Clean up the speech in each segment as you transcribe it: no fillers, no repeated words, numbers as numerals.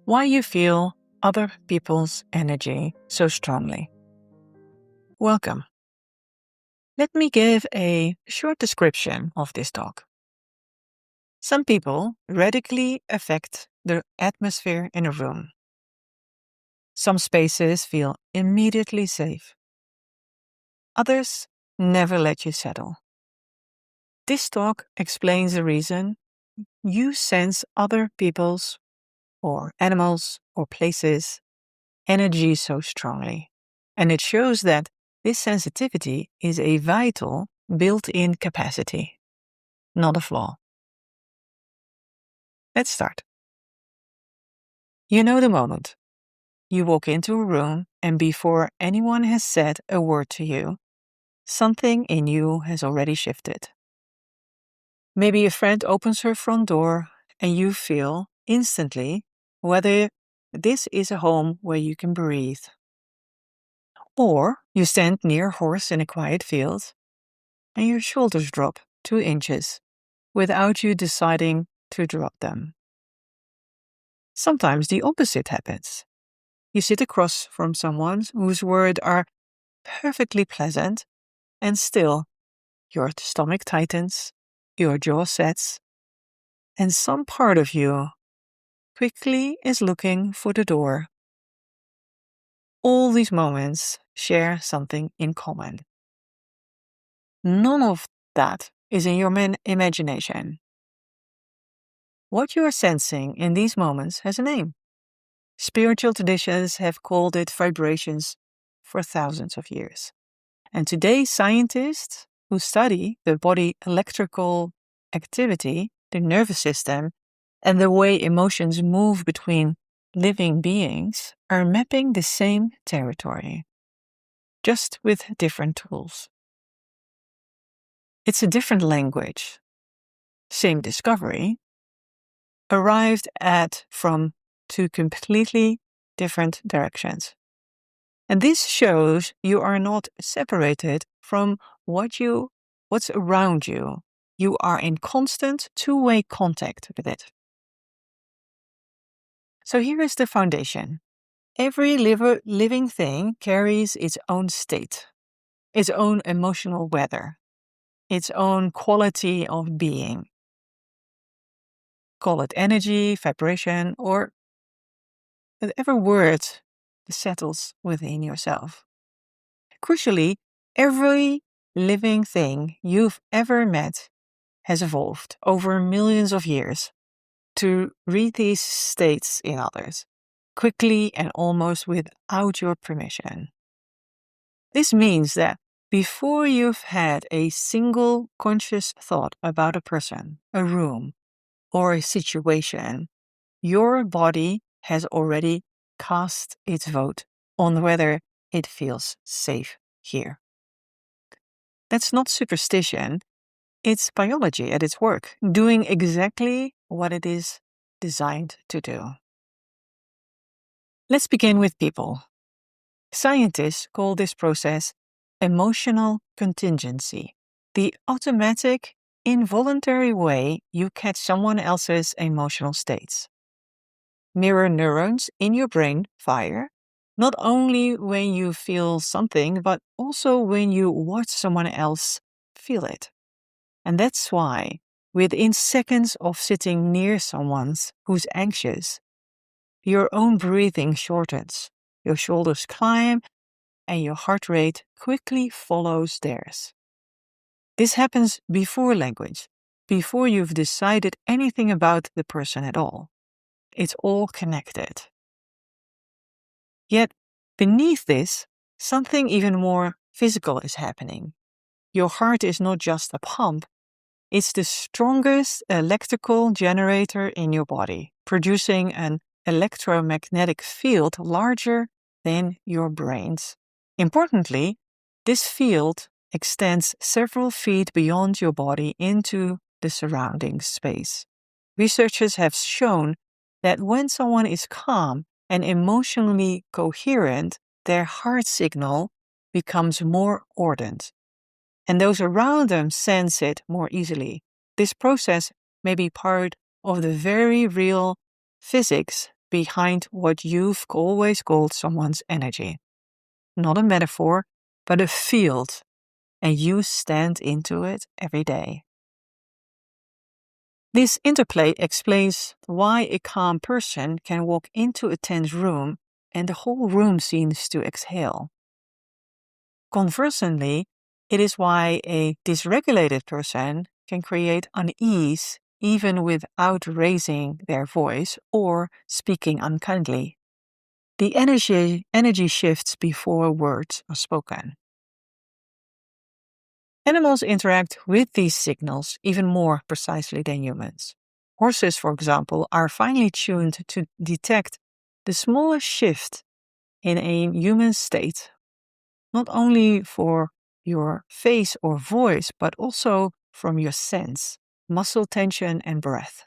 Why you feel other people's energy so strongly. Welcome. Let me give a short description of this talk. Some people radically affect the atmosphere in a room. Some spaces feel immediately safe. Others never let you settle. This talk explains the reason you sense other people's or animals or places energy so strongly. And it shows that this sensitivity is a vital built-in capacity, not a flaw. Let's start. You know the moment. You walk into a room and before anyone has said a word to you, something in you has already shifted. Maybe a friend opens her front door and you feel instantly whether this is a home where you can breathe. Or you stand near a horse in a quiet field and your shoulders drop 2 inches without you deciding to drop them. Sometimes the opposite happens. You sit across from someone whose words are perfectly pleasant and still your stomach tightens, your jaw sets, and some part of you quickly is looking for the door. All these moments share something in common. None of that is in your imagination. What you are sensing in these moments has a name. Spiritual traditions have called it vibrations for thousands of years. And today, scientists who study the body electrical activity, the nervous system, and the way emotions move between living beings are mapping the same territory, just with different tools. It's a different language. Same discovery, arrived at from 2 completely different directions. And this shows you are not separated from what's around you. You are in constant two-way contact with it. So here is the foundation. Every living thing carries its own state, its own emotional weather, its own quality of being. Call it energy, vibration, or whatever word settles within yourself. Crucially, every living thing you've ever met has evolved over millions of years to read these states in others, quickly and almost without your permission. This means that before you've had a single conscious thought about a person, a room, or a situation, your body has already cast its vote on whether it feels safe here. That's not superstition, it's biology at its work, doing exactly what it is designed to do. Let's begin with people. Scientists call this process emotional contingency, the automatic, involuntary way you catch someone else's emotional states. Mirror neurons in your brain fire, not only when you feel something, but also when you watch someone else feel it. And that's why, within seconds of sitting near someone who's anxious, your own breathing shortens, your shoulders climb, and your heart rate quickly follows theirs. This happens before language, before you've decided anything about the person at all. It's all connected. Yet, beneath this, something even more physical is happening. Your heart is not just a pump, it's the strongest electrical generator in your body, producing an electromagnetic field larger than your brain's. Importantly, this field extends several feet beyond your body into the surrounding space. Researchers have shown that when someone is calm and emotionally coherent, their heart signal becomes more ordered, and those around them sense it more easily. This process may be part of the very real physics behind what you've always called someone's energy. Not a metaphor, but a field, and you stand into it every day. This interplay explains why a calm person can walk into a tense room and the whole room seems to exhale. Conversely, it is why a dysregulated person can create unease even without raising their voice or speaking unkindly. The energy shifts before words are spoken. Animals interact with these signals even more precisely than humans. Horses, for example, are finely tuned to detect the smallest shift in a human state, not only for your face or voice, but also from your sense, muscle tension, and breath.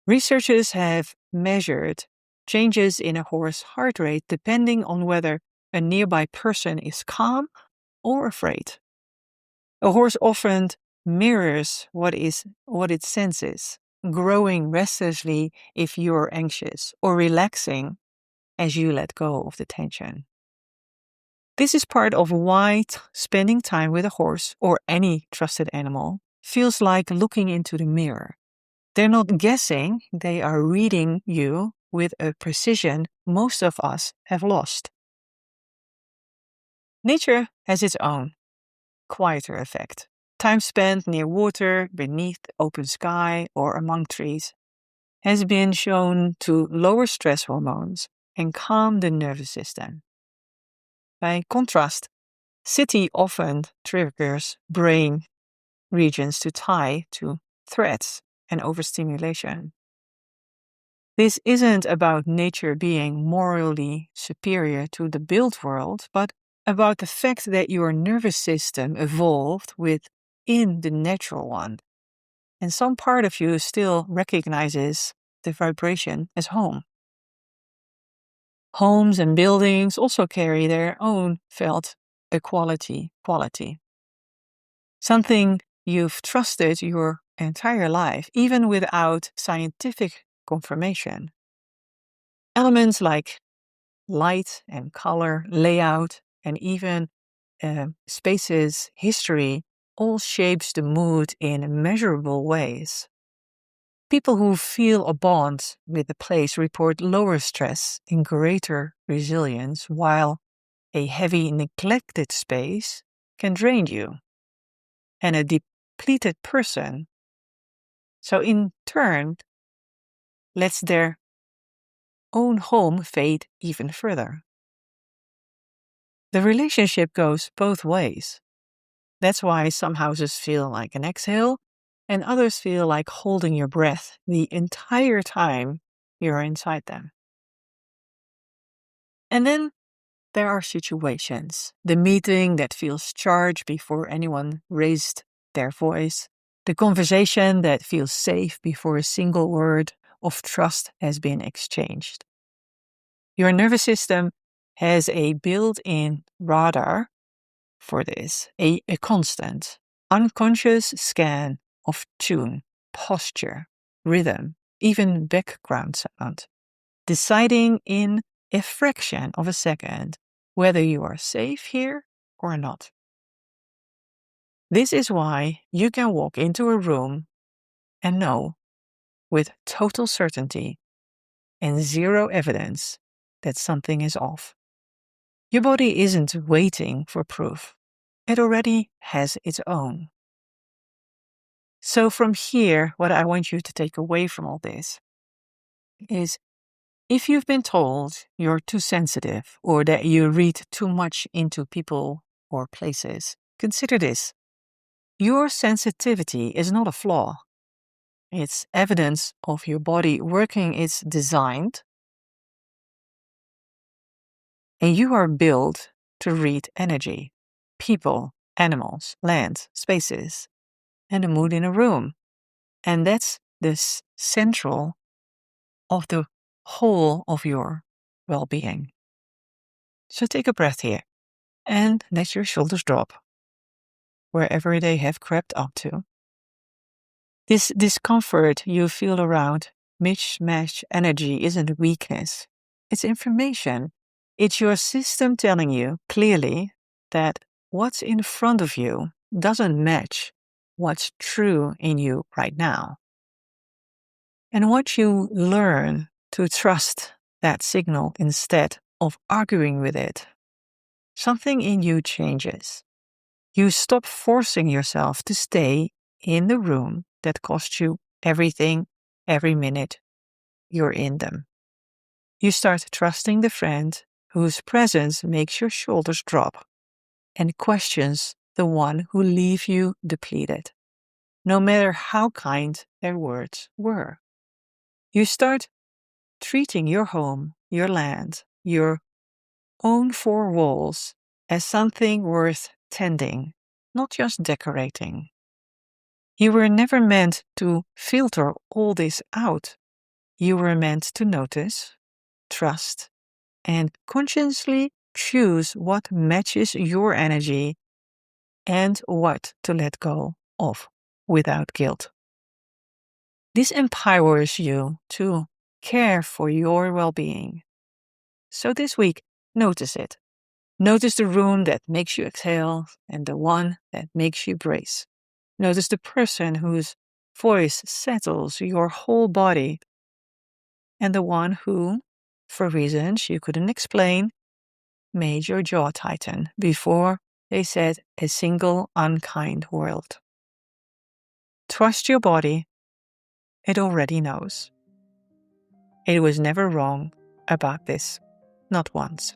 Researchers have measured changes in a horse's heart rate depending on whether a nearby person is calm or afraid. A horse often mirrors what it senses, growing restlessly if you're anxious or relaxing as you let go of the tension. This is part of why spending time with a horse or any trusted animal feels like looking into the mirror. They're not guessing, they are reading you with a precision most of us have lost. Nature has its own quieter effect. Time spent near water, beneath the open sky, or among trees has been shown to lower stress hormones and calm the nervous system. By contrast, city often triggers brain regions to tie to threats and overstimulation. This isn't about nature being morally superior to the built world, but about the fact that your nervous system evolved within the natural one, and some part of you still recognizes the vibration as home. Homes and buildings also carry their own felt quality. Something you've trusted your entire life, even without scientific confirmation. Elements like light and color, layout, and even spaces, history, all shapes the mood in measurable ways. People who feel a bond with a place report lower stress and greater resilience, while a heavy, neglected space can drain you. And a depleted person, so in turn, lets their own home fade even further. The relationship goes both ways. That's why some houses feel like an exhale and others feel like holding your breath the entire time you're inside them. And then there are situations. The meeting that feels charged before anyone raised their voice. The conversation that feels safe before a single word of trust has been exchanged. Your nervous system has a built-in radar for this, a constant, unconscious scan of tune, posture, rhythm, even background sound, deciding in a fraction of a second whether you are safe here or not. This is why you can walk into a room and know with total certainty and zero evidence that something is off. Your body isn't waiting for proof. It already has its own. So from here, what I want you to take away from all this is if you've been told you're too sensitive or that you read too much into people or places, consider this. Your sensitivity is not a flaw. It's evidence of your body working its designed, and you are built to read energy, people, animals, land, spaces, and the mood in a room. And that's the central of the whole of your well-being. So take a breath here and let your shoulders drop wherever they have crept up to. This discomfort you feel around mismatched energy isn't weakness, it's information. It's your system telling you clearly that what's in front of you doesn't match what's true in you right now. And once you learn to trust that signal instead of arguing with it, something in you changes. You stop forcing yourself to stay in the room that costs you everything every minute you're in them. You start trusting the friend whose presence makes your shoulders drop and questions the one who leave you depleted, no matter how kind their words were. You start treating your home, your land, your own four walls as something worth tending, not just decorating. You were never meant to filter all this out. You were meant to notice, trust, and consciously choose what matches your energy and what to let go of without guilt. This empowers you to care for your well-being. So this week, notice it. Notice the room that makes you exhale and the one that makes you brace. Notice the person whose voice settles your whole body and the one who, for reasons you couldn't explain, made your jaw tighten before they said a single unkind word. Trust your body. It already knows. It was never wrong about this, not once.